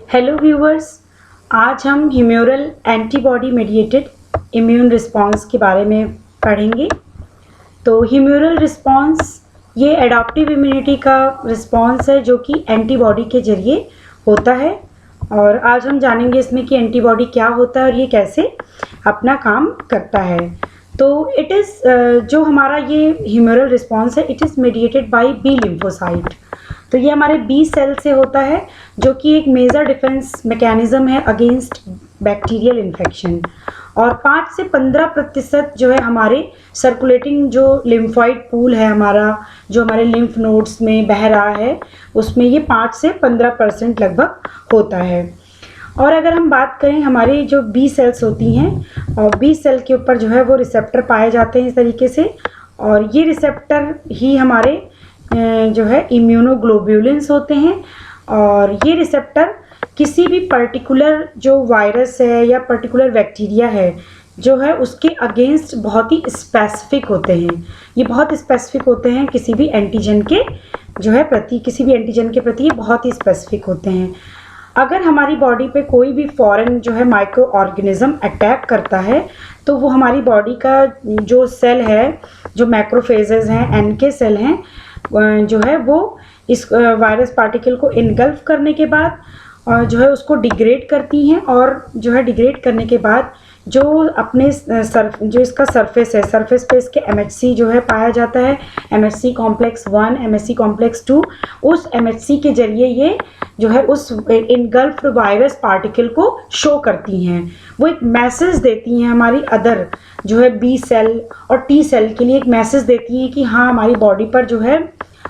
Hello viewers, आज हम humoral antibody mediated immune response के बारे में पढ़ेंगे। तो ह्यूमोरल रिस्पॉन्स ये एडाप्टिव इम्यूनिटी का रिस्पॉन्स है जो कि एंटीबॉडी के ज़रिए होता है। और आज हम जानेंगे इसमें कि एंटीबॉडी क्या होता है और ये कैसे अपना काम करता है। तो इट इज़ जो हमारा ये ह्यूमोरल रिस्पॉन्स है, it is mediated by B lymphocyte. तो ये हमारे बी सेल से होता है जो कि एक मेजर डिफेंस मैकेनिज्म है अगेंस्ट बैक्टीरियल इन्फेक्शन। और 5 से 15% जो है हमारे सर्कुलेटिंग जो लिम्फॉइड पूल है हमारा, जो हमारे लिम्फ नोड्स में बह रहा है, उसमें ये 5 से 15% लगभग होता है। और अगर हम बात करें हमारे जो बी सेल्स होती हैं, और बी सेल के ऊपर जो है वो रिसेप्टर पाए जाते हैं इस तरीके से। और ये रिसेप्टर ही हमारे जो है इम्यूनोग्लोब्यूलिन्स होते हैं। और ये रिसेप्टर किसी भी पर्टिकुलर जो वायरस है या पर्टिकुलर बैक्टीरिया है जो है उसके अगेंस्ट बहुत ही स्पेसिफिक होते हैं। ये बहुत स्पेसिफिक होते हैं किसी भी एंटीजन के जो है प्रति, किसी भी एंटीजन के प्रति ये बहुत ही स्पेसिफिक होते हैं। अगर हमारी बॉडी पे कोई भी फॉरेन जो है माइक्रो ऑर्गेनिज्म अटैक करता है तो वो हमारी बॉडी का जो सेल है, जो मैक्रोफेजेस हैं, एनके सेल हैं, जो है वो इस वायरस पार्टिकल को इनगल्फ करने के बाद जो है उसको डिग्रेड करती हैं। और जो है डिग्रेड करने के बाद जो अपने जो इसका सरफेस है, सरफेस पे इसके MHC जो है पाया जाता है, MHC कॉम्प्लेक्स 1, MHC कॉम्प्लेक्स 2। उस MHC के जरिए ये जो है उस इनगल्फ्ड वायरस पार्टिकल को शो करती हैं। वो एक मैसेज देती हैं हमारी अदर जो है बी सेल और टी सेल के लिए, एक मैसेज देती हैं कि हाँ हमारी बॉडी पर जो है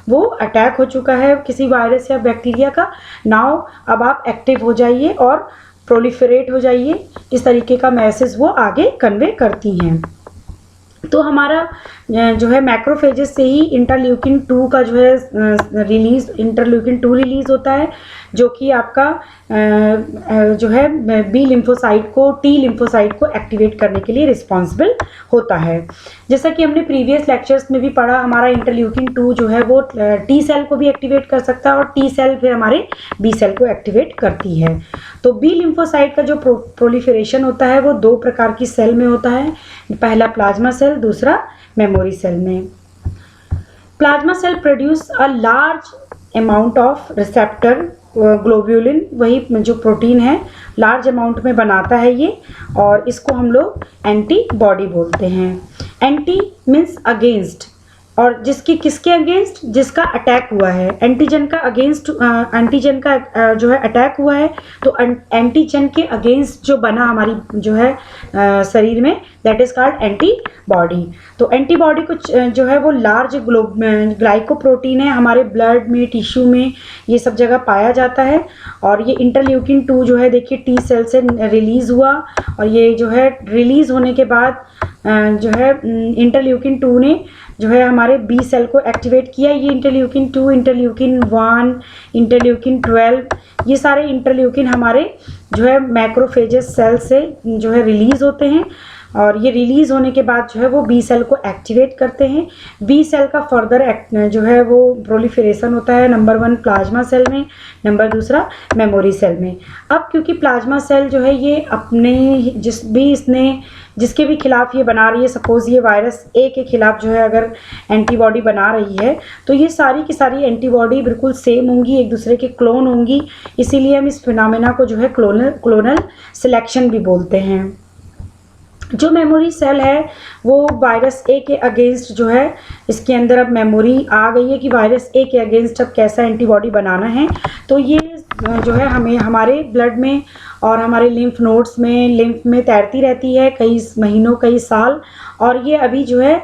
वो अटैक हो चुका है किसी वायरस या बैक्टीरिया का। नाउ अब आप एक्टिव हो जाइए और प्रोलिफरेट हो जाइए। इस तरीके का मैसेज वो आगे कन्वे करती हैं। तो हमारा जो है मैक्रोफेजेस से ही इंटरल्यूकिन 2 का जो है रिलीज, इंटरल्यूकिन 2 रिलीज होता है जो कि आपका जो है बी लिम्फोसाइट को, टी लिम्फोसाइट को एक्टिवेट करने के लिए रिस्पॉन्सिबल होता है। जैसा कि हमने प्रीवियस लेक्चर्स में भी पढ़ा, हमारा इंटरल्यूकिन 2 जो है वो टी सेल को भी एक्टिवेट कर सकता है और टी सेल फिर हमारे बी सेल को एक्टिवेट करती है। तो बी लिम्फोसाइट का जो प्रोलिफरेशन होता है वो 2 प्रकार की सेल में होता है। पहला प्लाज्मा सेल, दूसरा मेमोरी सेल में। Plasma cell produce a large amount of receptor globulin, वही जो प्रोटीन है लार्ज अमाउंट में बनाता है ये, और इसको हम लोग एंटीबॉडी बोलते हैं। एंटी मीन्स अगेंस्ट, और जिसकी किसके अगेंस्ट, जिसका अटैक हुआ है एंटीजन का अगेंस्ट, एंटीजन का जो है अटैक हुआ है तो एंटीजन के अगेंस्ट जो बना हमारी जो है शरीर में, दैट इज कॉल्ड एंटीबॉडी। तो एंटीबॉडी कुछ जो है वो लार्ज ग्लाइकोप्रोटीन है, हमारे ब्लड में, टिश्यू में, ये सब जगह पाया जाता है। और ये इंटरल्यूकिन 2 जो है देखिए टी सेल से रिलीज़ हुआ, और ये जो है रिलीज़ होने के बाद जो है इंटरल्यूकिन 2 ने जो है हमारे बी सेल को एक्टिवेट किया। ये इंटरल्यूकिन 2, इंटरल्यूकिन 1, इंटरल्यूकिन 12, ये सारे इंटरल्यूकिन हमारे जो है मैक्रोफेजेस सेल से जो है रिलीज़ होते हैं। और ये रिलीज़ होने के बाद जो है वो बी सेल को एक्टिवेट करते हैं। बी सेल का फर्दर जो है वो प्रोलिफरेशन होता है नंबर 1 प्लाज्मा सेल में, नंबर 2 मेमोरी सेल में। अब क्योंकि प्लाज्मा सेल जो है ये अपने जिसके भी खिलाफ ये बना रही है, सपोज़ ये वायरस ए के खिलाफ जो है अगर एंटीबॉडी बना रही है तो ये सारी की सारी एंटीबॉडी बिल्कुल सेम होंगी, एक दूसरे के क्लोन होंगी। इसीलिए हम इस फिनोमेना को जो है क्लोनल सिलेक्शन भी बोलते हैं। जो मेमोरी सेल है वो वायरस ए के अगेंस्ट जो है, इसके अंदर अब मेमोरी आ गई है कि वायरस ए के अगेंस्ट अब कैसा एंटीबॉडी बनाना है। तो ये जो है हमें हमारे ब्लड में और हमारे लिम्फ नोड्स में, लिम्फ में तैरती रहती है कई महीनों, कई साल, और ये अभी जो है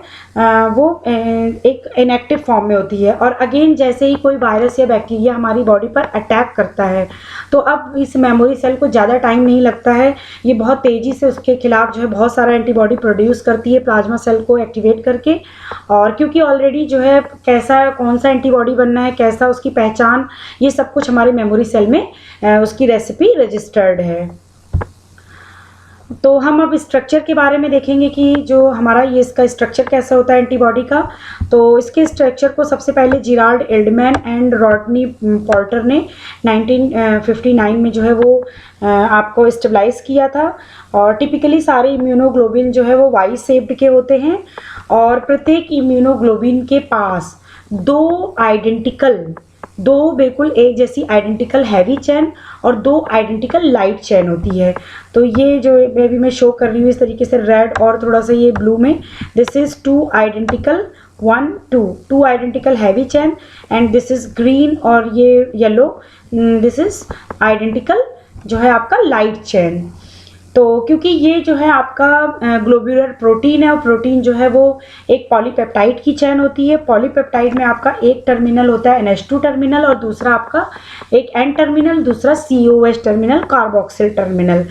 वो एक इनएक्टिव फॉर्म में होती है। और अगेन जैसे ही कोई वायरस या बैक्टीरिया हमारी बॉडी पर अटैक करता है तो अब इस मेमोरी सेल को ज़्यादा टाइम नहीं लगता है, ये बहुत तेज़ी से उसके खिलाफ जो है बहुत सारा एंटीबॉडी प्रोड्यूस करती है प्लाज्मा सेल को एक्टिवेट करके। और क्योंकि ऑलरेडी जो है कैसा, कौन सा एंटीबॉडी बनना है, कैसा उसकी पहचान, ये सब कुछ हमारे मेमोरी सेल में उसकी रेसिपी रजिस्टर्ड है। तो हम अब स्ट्रक्चर के बारे में देखेंगे कि जो हमारा ये इसका स्ट्रक्चर कैसा होता है एंटीबॉडी का। तो इसके स्ट्रक्चर को सबसे पहले जिराल्ड एल्डमैन एंड रॉडनी पोर्टर ने 1959 में जो है वो आपको स्टेबलाइज किया था। और टिपिकली सारे इम्यूनोग्लोबिन जो है वो वाई शेप्ड के होते हैं और प्रत्येक इम्यूनोग्लोबिन के पास दो बिल्कुल एक जैसी आइडेंटिकल हैवी चेन और दो आइडेंटिकल लाइट चेन होती है। तो ये जो अभी मैं शो कर रही हूँ इस तरीके से रेड और थोड़ा सा ये ब्लू में, this is two identical heavy chain and this is green और ये येलो, दिस इज आइडेंटिकल जो है आपका लाइट चेन। तो क्योंकि ये जो है आपका ग्लोब्यूलर प्रोटीन है और प्रोटीन जो है वो एक पॉलीपेप्टाइड की चेन होती है। पॉलीपेप्टाइड में आपका एक टर्मिनल होता है NH2 टर्मिनल और दूसरा आपका एक N टर्मिनल, दूसरा COH टर्मिनल, कार्बोक्सिल टर्मिनल।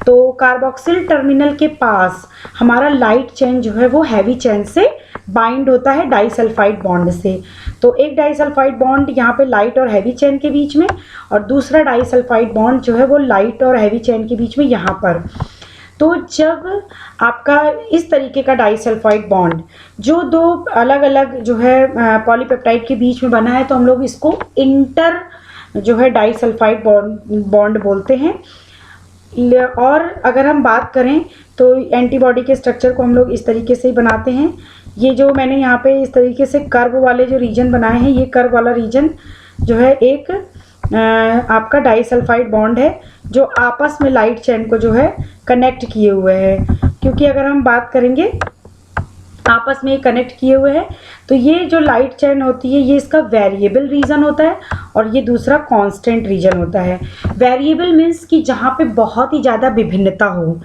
तो कार्बोक्सिल टर्मिनल के पास हमारा लाइट चेन जो है वो हैवी चेन से बाइंड होता है डाइसल्फाइड बॉन्ड से। तो एक डाइसल्फाइड बॉन्ड यहाँ पे लाइट और हैवी चेन के बीच में और दूसरा डाइसल्फाइड बॉन्ड जो है वो लाइट और हैवी चेन के बीच में यहाँ पर। तो जब आपका इस तरीके का डाइसल्फाइड बॉन्ड जो दो अलग अलग जो है पॉलीपेप्टाइड के बीच में बना है तो हम लोग इसको इंटर जो है डाइसल्फाइड बॉन्ड बोलते हैं। और अगर हम बात करें तो एंटीबॉडी के स्ट्रक्चर को हम लोग इस तरीके से ही बनाते हैं। ये जो मैंने यहाँ पे इस तरीके से कर्व वाले जो रीजन बनाए हैं, ये कर्व वाला रीजन जो है एक आपका डाइसल्फाइड बॉन्ड है जो आपस में लाइट चेन को जो है कनेक्ट किए हुए हैं। क्योंकि अगर हम बात करेंगे आपस में कनेक्ट किए हुए हैं तो ये जो लाइट चेन होती है ये इसका वेरिएबल रीजन होता है और ये दूसरा कांस्टेंट रीजन होता है। वेरिएबल मीन्स कि जहाँ पे बहुत ही ज़्यादा विभिन्नता हो।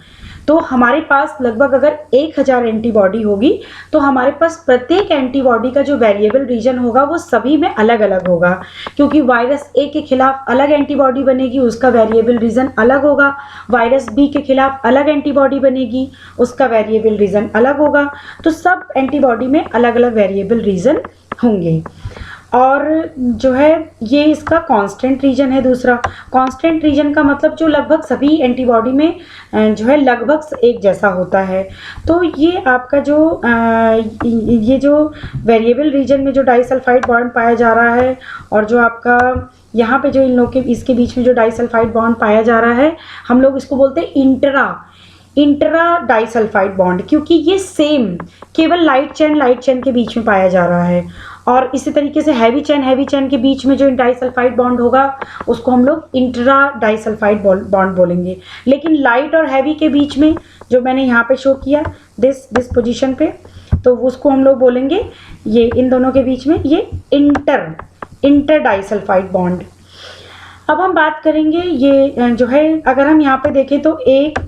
तो हमारे पास लगभग अगर 1000 एंटीबॉडी होगी तो हमारे पास प्रत्येक एंटीबॉडी का जो वेरिएबल रीजन होगा वो सभी में अलग अलग होगा। क्योंकि वायरस ए के खिलाफ अलग एंटीबॉडी बनेगी, उसका वेरिएबल रीजन अलग होगा। वायरस बी के खिलाफ अलग एंटीबॉडी बनेगी, उसका वेरिएबल रीजन अलग होगा। तो सब एंटीबॉडी में अलग अलग वेरिएबल रीजन होंगे। और जो है ये इसका कांस्टेंट रीजन है। दूसरा कांस्टेंट रीजन का मतलब जो लगभग सभी एंटीबॉडी में जो है लगभग एक जैसा होता है। तो ये आपका जो ये जो वेरिएबल रीजन में जो डाइसल्फाइड बॉन्ड पाया जा रहा है और जो आपका यहाँ पे जो इन लोग के इसके बीच में जो डाइसल्फाइड बॉन्ड पाया जा रहा है हम लोग इसको बोलते हैं इंट्रा डाइसल्फाइड बॉन्ड, क्योंकि ये सेम केवल लाइट चेन के बीच में पाया जा रहा है। और इसी तरीके से हैवी चेन के बीच में जो डाइसल्फाइड बॉन्ड होगा उसको हम लोग इंट्रा डाइसल्फाइड बॉन्ड बोलेंगे। लेकिन लाइट और हैवी के बीच में जो मैंने यहाँ पे शो किया दिस पोजीशन पे, तो उसको हम लोग बोलेंगे ये इन दोनों के बीच में ये इंटर डाइसल्फाइड बॉन्ड। अब हम बात करेंगे ये जो है अगर हम यहाँ पे देखें तो 1,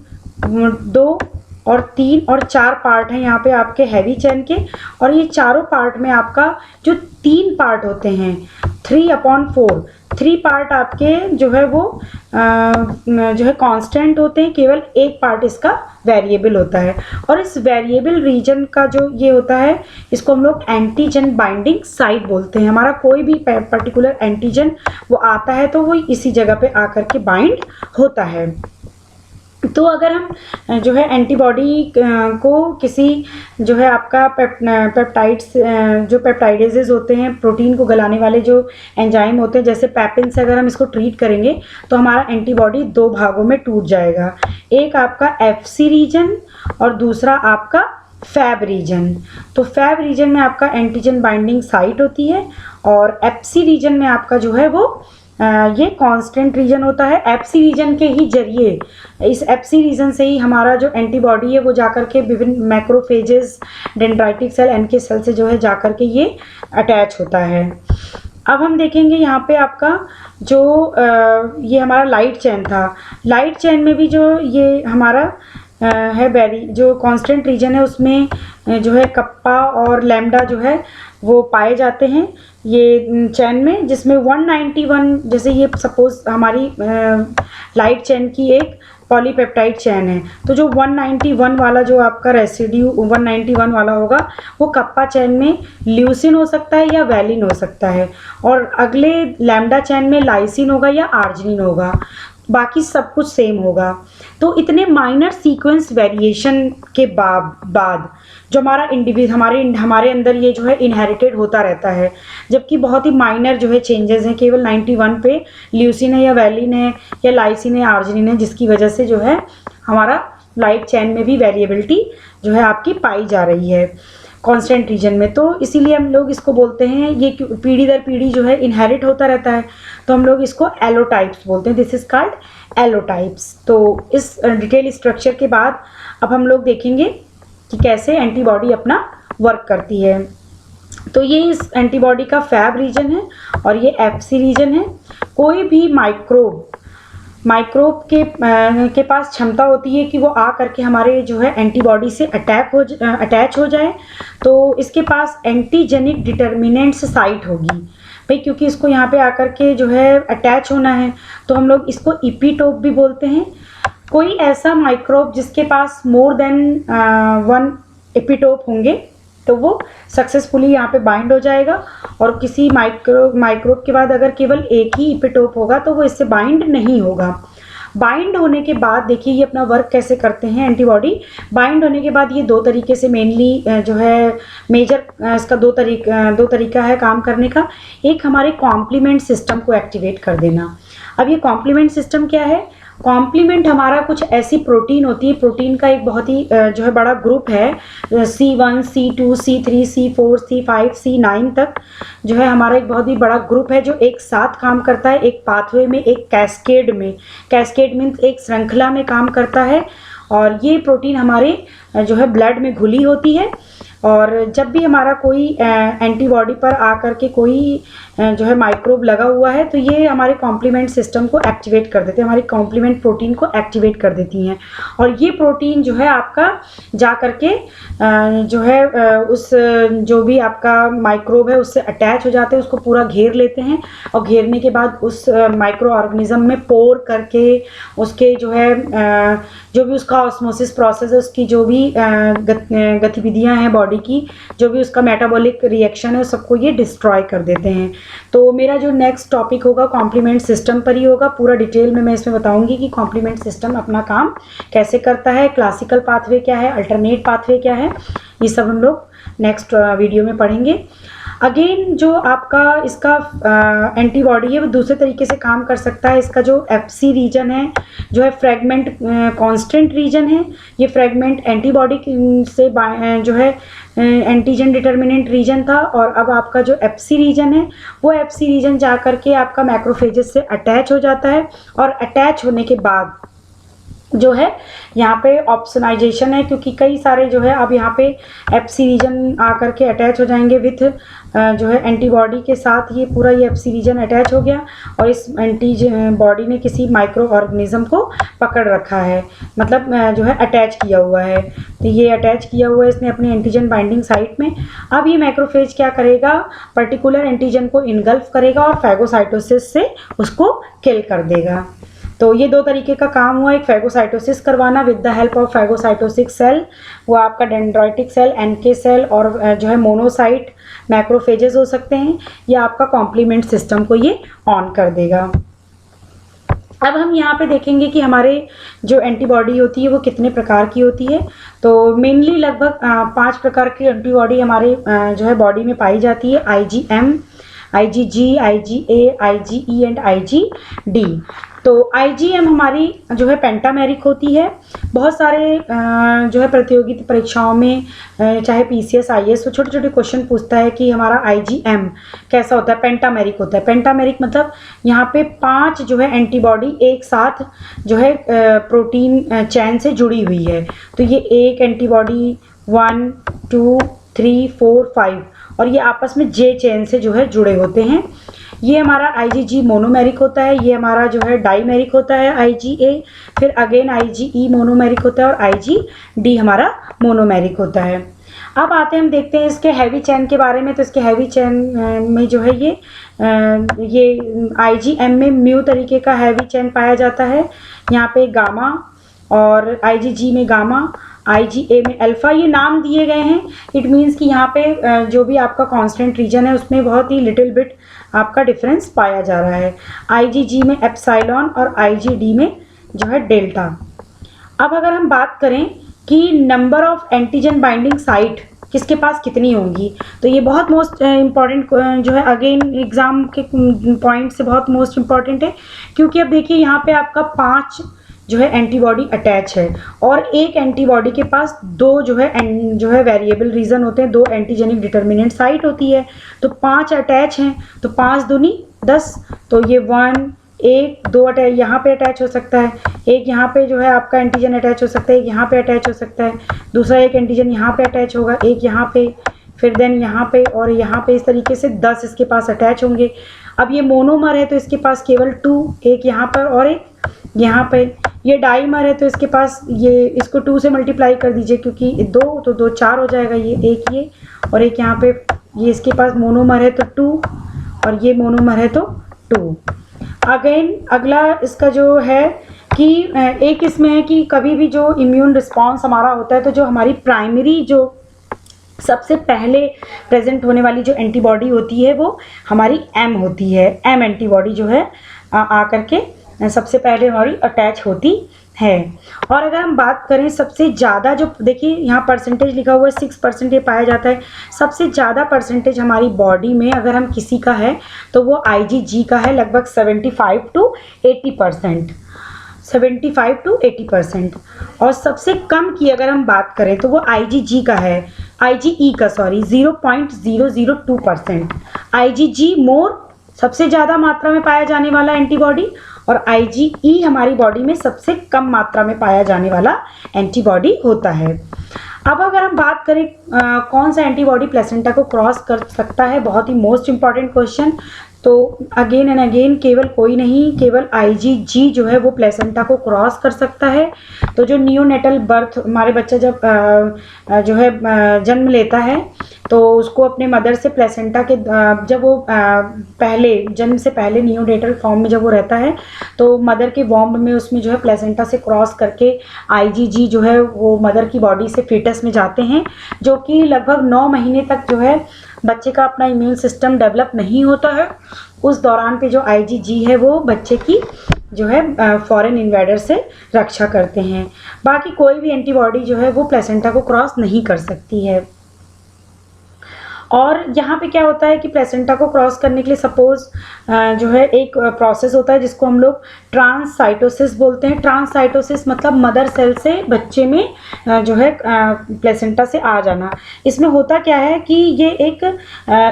2 और 3 और 4 पार्ट हैं यहाँ पे आपके हैवी चेन के। और ये चारों पार्ट में आपका जो 3 पार्ट होते हैं 3/4, 3 पार्ट आपके जो है वो जो है कांस्टेंट होते हैं, केवल एक पार्ट इसका वेरिएबल होता है। और इस वेरिएबल रीजन का जो ये होता है इसको हम लोग एंटीजन बाइंडिंग साइट बोलते हैं। हमारा कोई भी पर्टिकुलर एंटीजन वो आता है तो वो इसी जगह पे आकर के बाइंड होता है। तो अगर हम जो है एंटीबॉडी को किसी जो है आपका पेप्टाइड्स जो पेप्टाइडेजेस होते हैं, प्रोटीन को गलाने वाले जो एंजाइम होते हैं, जैसे पैपिन से अगर हम इसको ट्रीट करेंगे तो हमारा एंटीबॉडी 2 भागों में टूट जाएगा। एक आपका FC रीजन और दूसरा आपका फैब रीजन। तो फैब रीजन में आपका एंटीजन बाइंडिंग साइट होती है और FC रीजन में आपका जो है वो ये कांस्टेंट रीजन होता है। FC रीजन के ही जरिए, इस FC रीजन से ही हमारा जो एंटीबॉडी है वो जाकर के विभिन्न macrophages, dendritic cell, NK cell से जो है जाकर के ये अटैच होता है। अब हम देखेंगे यहाँ पे आपका जो ये हमारा लाइट चेन था, लाइट चेन में भी जो ये हमारा है जो कांस्टेंट रीजन है उसमें जो है कप्पा और लैम्डा जो है वो पाए जाते हैं ये चेन में, जिसमें 191 जैसे ये सपोज हमारी लाइट चेन की एक पॉलीपेप्टाइड चेन है तो जो 191 वाला जो आपका रेसिड्यू 191 वाला होगा वो कप्पा चेन में ल्यूसिन हो सकता है या वैलिन हो सकता है और अगले लैम्डा चेन में लाइसिन होगा या आर्जिनिन होगा। बाकी सब कुछ सेम होगा। तो इतने माइनर सीक्वेंस वेरिएशन के बाद जो हमारे अंदर ये जो है इनहेरिटेड होता रहता है, जबकि बहुत ही माइनर जो है चेंजेस हैं, केवल 91 पे ल्यूसीन है या वैलिन है या लाइसिन है, आर्जिनिन है, जिसकी वजह से जो है हमारा लाइट चेन में भी वेरिएबिलिटी जो है आपकी पाई जा रही है कांस्टेंट रीजन में। तो इसीलिए हम लोग इसको बोलते हैं, ये पीढ़ी दर पीढ़ी जो है इनहेरिट होता रहता है, तो हम लोग इसको एलोटाइप्स बोलते हैं। This is called allotypes. तो इस डिटेल स्ट्रक्चर के बाद अब हम लोग देखेंगे कि कैसे एंटीबॉडी अपना वर्क करती है। तो ये इस एंटीबॉडी का फैब रीजन है और ये एफसी रीजन है। कोई भी माइक्रोब के पास क्षमता होती है कि वो आ करके हमारे जो है एंटीबॉडी से अटैच हो जाए, तो इसके पास एंटीजेनिक डिटर्मिनेंट्स साइट होगी भाई, क्योंकि इसको यहाँ पे आकर के जो है अटैच होना है, तो हम लोग इसको इपीटोप भी बोलते हैं। कोई ऐसा माइक्रोब जिसके पास मोर देन 1 एपिटोप होंगे तो वो सक्सेसफुली यहाँ पे बाइंड हो जाएगा, और किसी माइक्रोब के बाद अगर केवल एक ही एपिटोप होगा तो वो इससे बाइंड नहीं होगा। बाइंड होने के बाद देखिए ये अपना वर्क कैसे करते हैं एंटीबॉडी। बाइंड होने के बाद ये दो तरीके से मेनली जो है मेजर इसका दो तरीका है काम करने का। एक हमारे कॉम्प्लीमेंट सिस्टम को एक्टिवेट कर देना। अब ये कॉम्प्लीमेंट सिस्टम क्या है? कॉम्प्लीमेंट हमारा कुछ ऐसी प्रोटीन होती है, प्रोटीन का एक बहुत ही जो है बड़ा ग्रुप है, C1, C2, C3, C4, C5, C9 तक जो है हमारा एक बहुत ही बड़ा ग्रुप है जो एक साथ काम करता है, एक पाथवे में, एक कैस्केड में। कैस्केड मीन्स एक श्रृंखला में काम करता है, और ये प्रोटीन हमारे जो है ब्लड में घुली होती है। और जब भी हमारा कोई एंटीबॉडी पर आकर के कोई जो है माइक्रोब लगा हुआ है तो ये हमारे कॉम्प्लीमेंट सिस्टम को एक्टिवेट कर देते हैं, हमारी कॉम्प्लीमेंट प्रोटीन को एक्टिवेट कर देती हैं। और ये प्रोटीन जो है आपका जा करके जो है उस जो भी आपका माइक्रोब है उससे अटैच हो जाते हैं, उसको पूरा घेर लेते हैं, और घेरने के बाद उस माइक्रो ऑर्गेनिज्म में पोर करके उसके जो है जो भी उसका ऑस्मोसिस प्रोसेस है, उसकी जो भी गतिविधियां हैं बॉडी की, जो भी उसका मेटाबॉलिक रिएक्शन है, सबको ये डिस्ट्रॉय कर देते हैं। तो मेरा जो नेक्स्ट टॉपिक होगा कॉम्प्लीमेंट सिस्टम पर ही होगा। पूरा डिटेल में मैं इसमें बताऊंगी कि कॉम्प्लीमेंट सिस्टम अपना काम कैसे करता है, क्लासिकल पाथवे क्या है, अल्टरनेट पाथवे क्या है, ये सब हम लोग नेक्स्ट वीडियो में पढ़ेंगे। अगेन जो आपका इसका एंटीबॉडी है वो दूसरे तरीके से काम कर सकता है। इसका जो एफसी रीजन है जो है फ्रेगमेंट कांस्टेंट रीजन है, ये फ्रेगमेंट एंटीबॉडी से जो है एंटीजन डिटर्मिनेंट रीजन था, और अब आपका जो एफसी रीजन है वो एफसी रीजन जा कर के आपका मैक्रोफेजेस से अटैच हो जाता है, और अटैच होने के बाद जो है यहाँ पे ऑप्सनाइजेशन है, क्योंकि कई सारे जो है अब यहाँ पे एफसी रीजन आकर के अटैच हो जाएंगे विथ जो है एंटीबॉडी के साथ। ये पूरा ये एफसी रीजन अटैच हो गया और इस बॉडी ने किसी माइक्रो ऑर्गेनिज्म को पकड़ रखा है, मतलब जो है अटैच किया हुआ है। तो ये अटैच किया हुआ है इसने अपनी एंटीजन बाइंडिंग साइट में। अब ये मैक्रोफेज क्या करेगा, पर्टिकुलर एंटीजन को इनगल्फ करेगा और फैगोसाइटोसिस से उसको किल कर देगा। तो ये दो तरीके का काम हुआ, एक फैगोसाइटोसिस करवाना with the help of phagocytic cell, वो आपका डेंड्राइटिक सेल, एनके सेल और जो है मोनोसाइट मैक्रोफेजेस हो सकते हैं, या आपका कॉम्प्लीमेंट सिस्टम को ये ऑन कर देगा। अब हम यहाँ पे देखेंगे कि हमारे जो एंटीबॉडी होती है वो कितने प्रकार की होती है। तो मेनली लगभग 5 प्रकार की एंटीबॉडी हमारे जो है बॉडी में पाई जाती है, IgM, IgG, IgA, IgE and IgD। तो IgM हमारी जो है पेंटामेरिक होती है। बहुत सारे जो है प्रतियोगिता परीक्षाओं में चाहे PCS IAS वो छोटे छोटे क्वेश्चन पूछता है कि हमारा IgM कैसा होता है, पेंटामेरिक होता है। पेंटामेरिक मतलब यहाँ पे 5 जो है एंटीबॉडी एक साथ जो है प्रोटीन चैन से जुड़ी हुई है। तो ये एक एंटीबॉडी 1, 2, 3, 4, 5 और ये आपस में J चेन से जो है जुड़े होते हैं। ये हमारा IgG मोनोमेरिक होता है, ये हमारा जो है डाईमेरिक होता है IgA, फिर अगेन IgE मोनोमेरिक होता है और IgD हमारा मोनोमेरिक होता है। अब आते हैं हम देखते हैं इसके हैवी चेन के बारे में। तो इसके हैवी चेन में जो है ये IgM में म्यू तरीके का हैवी चेन पाया जाता है, यहाँ पे गामा, और IgG में गामा, IgA में अल्फ़ा, ये नाम दिए गए हैं। इट मीन्स कि यहाँ पे जो भी आपका कांस्टेंट रीजन है उसमें बहुत ही लिटिल बिट आपका डिफरेंस पाया जा रहा है। IgG में एप्सिलॉन और IgD में जो है डेल्टा। अब अगर हम बात करें कि number of antigen binding site किसके पास कितनी होंगी, तो ये बहुत मोस्ट इम्पॉर्टेंट जो है, अगेन एग्जाम के पॉइंट से बहुत मोस्ट इम्पॉर्टेंट है, क्योंकि अब देखिए यहाँ पे आपका 5 जो है एंटीबॉडी अटैच है और एक एंटीबॉडी के पास 2 जो है वेरिएबल रीजन होते हैं, 2 एंटीजेनिक डिटर्मिनेंट साइट होती है। तो 5 अटैच हैं, तो 5 दूनी 10, तो ये 1 2 अटैच यहाँ पे अटैच हो सकता है, एक यहाँ पे जो है आपका एंटीजन अटैच हो सकता है, एक यहाँ पे अटैच हो सकता है, दूसरा एक एंटीजन यहाँ पे अटैच होगा, एक यहाँ पे, फिर देन यहाँ पे और यहाँ पे, इस तरीके से 10 इसके पास अटैच होंगे। अब ये मोनोमर है तो इसके पास केवल 2, एक यहाँ पर और एक यहाँ पे। ये डाइमर है तो इसके पास ये, इसको 2 से मल्टीप्लाई कर दीजिए क्योंकि 2 तो 2 4 हो जाएगा, ये एक ये और एक यहाँ पे। ये इसके पास मोनोमर है तो 2 और ये मोनोमर है तो 2। अगेन अगला इसका जो है कि एक इसमें है कि कभी भी जो इम्यून रिस्पॉन्स हमारा होता है तो जो हमारी प्राइमरी जो सबसे पहले प्रेजेंट होने वाली जो एंटीबॉडी होती है वो हमारी एम होती है। एम एंटीबॉडी जो है आकर के सबसे पहले हमारी अटैच होती है। और अगर हम बात करें सबसे ज़्यादा, जो देखिए यहाँ परसेंटेज लिखा हुआ है 6% ये पाया जाता है। सबसे ज़्यादा परसेंटेज हमारी बॉडी में अगर हम किसी का है तो वो IgG का है, लगभग 75 to 80%, 75 to 80%। और सबसे कम की अगर हम बात करें तो वो IgE का 0.002%। IgG मोर सबसे ज़्यादा मात्रा में पाया जाने वाला एंटीबॉडी और IgE हमारी बॉडी में सबसे कम मात्रा में पाया जाने वाला एंटीबॉडी होता है। अब अगर हम बात करें कौन सा एंटीबॉडी प्लेसेंटा को क्रॉस कर सकता है, बहुत ही मोस्ट इम्पॉर्टेंट क्वेश्चन। तो अगेन एंड अगेन केवल कोई नहीं, केवल IgG जो है वो प्लेसेंटा को क्रॉस कर सकता है। तो जो नियोनेटल बर्थ, हमारे बच्चा जब जो है जन्म लेता है तो उसको अपने मदर से प्लेसेंटा के जब वो पहले जन्म से पहले नियोनेटल फॉर्म में जब वो रहता है तो मदर के वॉम्ब में उसमें जो है प्लेसेंटा से क्रॉस करके IgG जो है वो मदर की बॉडी से फीटस में जाते हैं, जो कि लगभग 9 महीने तक जो है बच्चे का अपना इम्यून सिस्टम डेवलप नहीं होता है। उस दौरान पे जो IgG है वो बच्चे की जो है फॉरेन इन्वेडर से रक्षा करते हैं। बाकी कोई भी एंटीबॉडी जो है वो प्लेसेंटा को क्रॉस नहीं कर सकती है। और यहाँ पे क्या होता है कि प्लेसेंटा को क्रॉस करने के लिए सपोज जो है एक प्रोसेस होता है जिसको हम लोग ट्रांससाइटोसिस बोलते हैं। ट्रांससाइटोसिस मतलब मदर सेल से बच्चे में जो है प्लेसेंटा से आ जाना। इसमें होता क्या है कि ये एक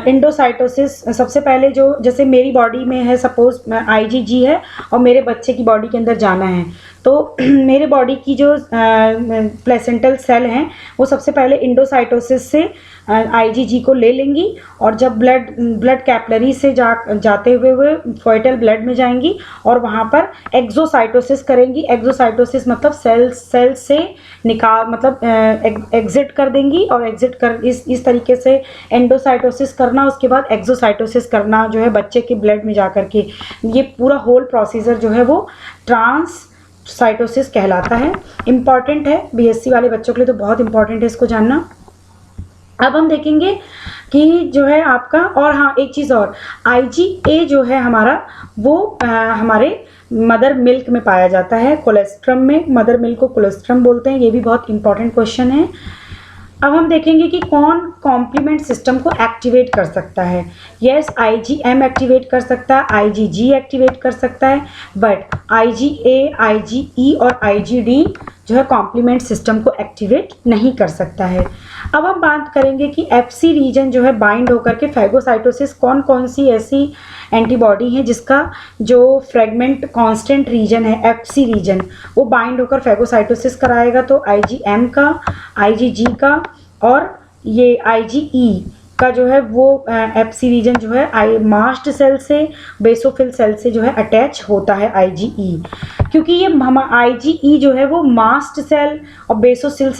इंडोसाइटोसिस, सबसे पहले जो जैसे मेरी बॉडी में है सपोज IgG है और मेरे बच्चे की बॉडी के अंदर जाना है तो मेरे बॉडी की जो प्लेसेंटल सेल हैं वो सबसे पहले इंडोसाइटोसिस से IgG को ले लेंगी और जब ब्लड कैपिलरी से जाते हुए फोइटल ब्लड में जाएंगी और वहाँ पर एक्सोसाइटोसिस करेंगी। एक्सोसाइटोसिस मतलब सेल से निकाल मतलब एग्जिट कर देंगी और एग्जिट कर इस तरीके से एंडोसाइटोसिस करना, उसके बाद एक्सोसाइटोसिस करना जो है बच्चे के ब्लड में जा कर के। ये पूरा होल प्रोसीजर जो है वो ट्रांससाइटोसिस कहलाता है। इम्पॉर्टेंट है BSc वाले बच्चों के लिए, तो बहुत इंपॉर्टेंट है इसको जानना। अब हम देखेंगे कि जो है आपका, और हाँ एक चीज़ और, IgA जो है हमारा वो हमारे मदर मिल्क में पाया जाता है, कोलेस्ट्रम में। मदर मिल्क को कोलेस्ट्रम बोलते हैं। ये भी बहुत इंपॉर्टेंट क्वेश्चन है। अब हम देखेंगे कि कौन कॉम्प्लीमेंट सिस्टम को एक्टिवेट कर सकता है। यस, IgM एक्टिवेट कर सकता है, IgG एक्टिवेट कर सकता है, बट IgA, IgE और IgD जो है कॉम्प्लीमेंट सिस्टम को एक्टिवेट नहीं कर सकता है। अब हम बात करेंगे कि FC रीजन जो है बाइंड होकर के फैगोसाइटोसिस, कौन कौन सी ऐसी एंटीबॉडी है जिसका जो फ्रेगमेंट कांस्टेंट रीजन है FC रीजन वो बाइंड होकर फैगोसाइटोसिस कराएगा। तो IgM का, IgG का और ये IgE का जो है वो FC रीजन जो है मास्ट सेल से, बेसोफिल सेल से जो है अटैच होता है IgE, क्योंकि ये IgE जो है वो मास्ट सेल और बेसोफिल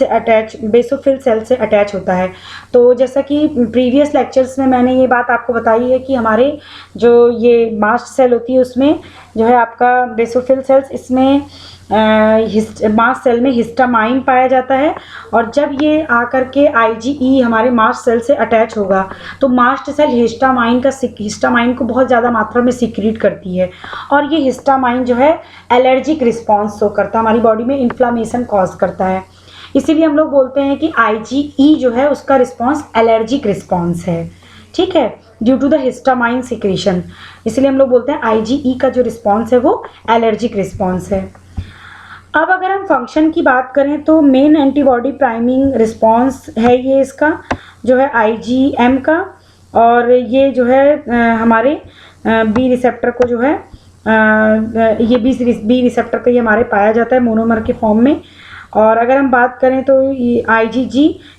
सेल से अटैच होता है। तो जैसा कि प्रीवियस लेक्चर्स में मैंने ये बात आपको बताई है कि हमारे जो ये मास्ट सेल होती है उसमें जो है आपका बेसोफिल सेल्स, इसमें मास्ट सेल में हिस्टामाइन पाया जाता है, और जब ये आकर के IgE हमारे मास्ट सेल से अटैच होगा तो मास्ट सेल हिस्टामाइन को बहुत ज़्यादा मात्रा में सिक्रीट करती है, और ये हिस्टामाइन जो है एलर्जिक रिस्पॉन्स शो करता है, हमारी बॉडी में इन्फ्लामेशन कॉज करता है। इसीलिए हम लोग बोलते हैं कि IgE जो है उसका रिस्पॉन्स एलर्जिक रिस्पॉन्स है, ठीक है, due to the histamine secretion. इसलिए हम लोग बोलते हैं IgE का जो रिस्पॉन्स है वो एलर्जिक रिस्पॉन्स है। अब अगर हम फंक्शन की बात करें तो मेन एंटीबॉडी प्राइमिंग रिस्पॉन्स है ये इसका जो है IgM का, और ये जो है हमारे बी रिसेप्टर को जो है ये बी रिसेप्टर का ये हमारे पाया जाता है मोनोमर के फॉर्म में। और अगर हम बात करें तो ये IgG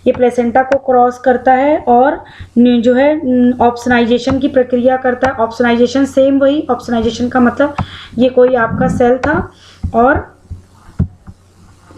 ये प्लेसेंटा को क्रॉस करता है और जो है ऑप्सनाइजेशन की प्रक्रिया करता है। ऑप्सनाइजेशन सेम वही, ऑप्सनाइजेशन का मतलब ये कोई आपका सेल था और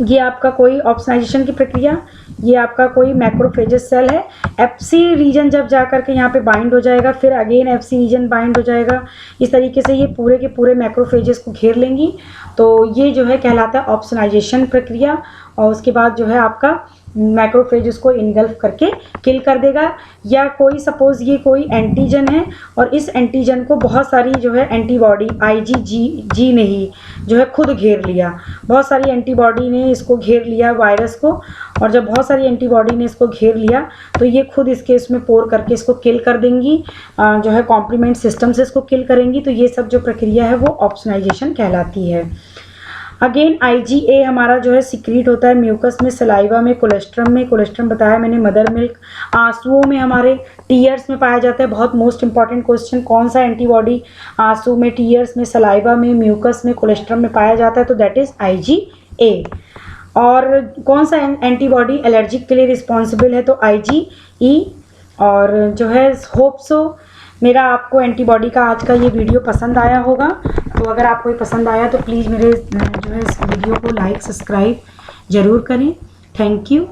ये आपका कोई ऑप्सनाइजेशन की प्रक्रिया, ये आपका कोई मैक्रोफेजेस सेल है। FC रीजन जब जा कर के यहाँ पे बाइंड हो जाएगा, फिर अगेन FC रीजन बाइंड हो जाएगा, इस तरीके से ये पूरे के पूरे मैक्रोफेजेस को घेर लेंगी। तो ये जो है कहलाता है ऑप्सनाइजेशन प्रक्रिया, और उसके बाद जो है आपका मैक्रोफेज उसको इनगल्फ करके किल कर देगा। या कोई सपोज ये कोई एंटीजन है और इस एंटीजन को बहुत सारी जो है एंटीबॉडी IgG ने ही जो है खुद घेर लिया, बहुत सारी एंटीबॉडी ने इसको घेर लिया वायरस को, और जब बहुत सारी एंटीबॉडी ने इसको घेर लिया तो ये खुद इसके इसमें पोर करके इसको किल कर देंगी, जो है कॉम्प्लीमेंट सिस्टम से इसको किल करेंगी। तो ये सब जो प्रक्रिया है वो ऑप्सनाइजेशन कहलाती है। अगेन IgA हमारा जो है सिक्रीट होता है म्यूकस में, सलाइवा में, कोलेस्ट्रम बताया मैंने, मदर मिल्क, आंसुओं में, हमारे टीयर्स में पाया जाता है। बहुत मोस्ट इंपॉर्टेंट क्वेश्चन, कौन सा एंटीबॉडी आंसू में, टीयर्स में, सलाइवा में, म्यूकस में, कोलेस्ट्रम में पाया जाता है, तो दैट इज IgA। और कौन सा एंटीबॉडी एलर्जिक के लिए रिस्पॉन्सिबल है, तो IgE। और जो है होप सो मेरा आपको एंटीबॉडी का आज का ये वीडियो पसंद आया होगा। तो अगर आपको ये पसंद आया तो प्लीज़ मेरे जो है इस वीडियो को लाइक सब्सक्राइब ज़रूर करें। Thank you.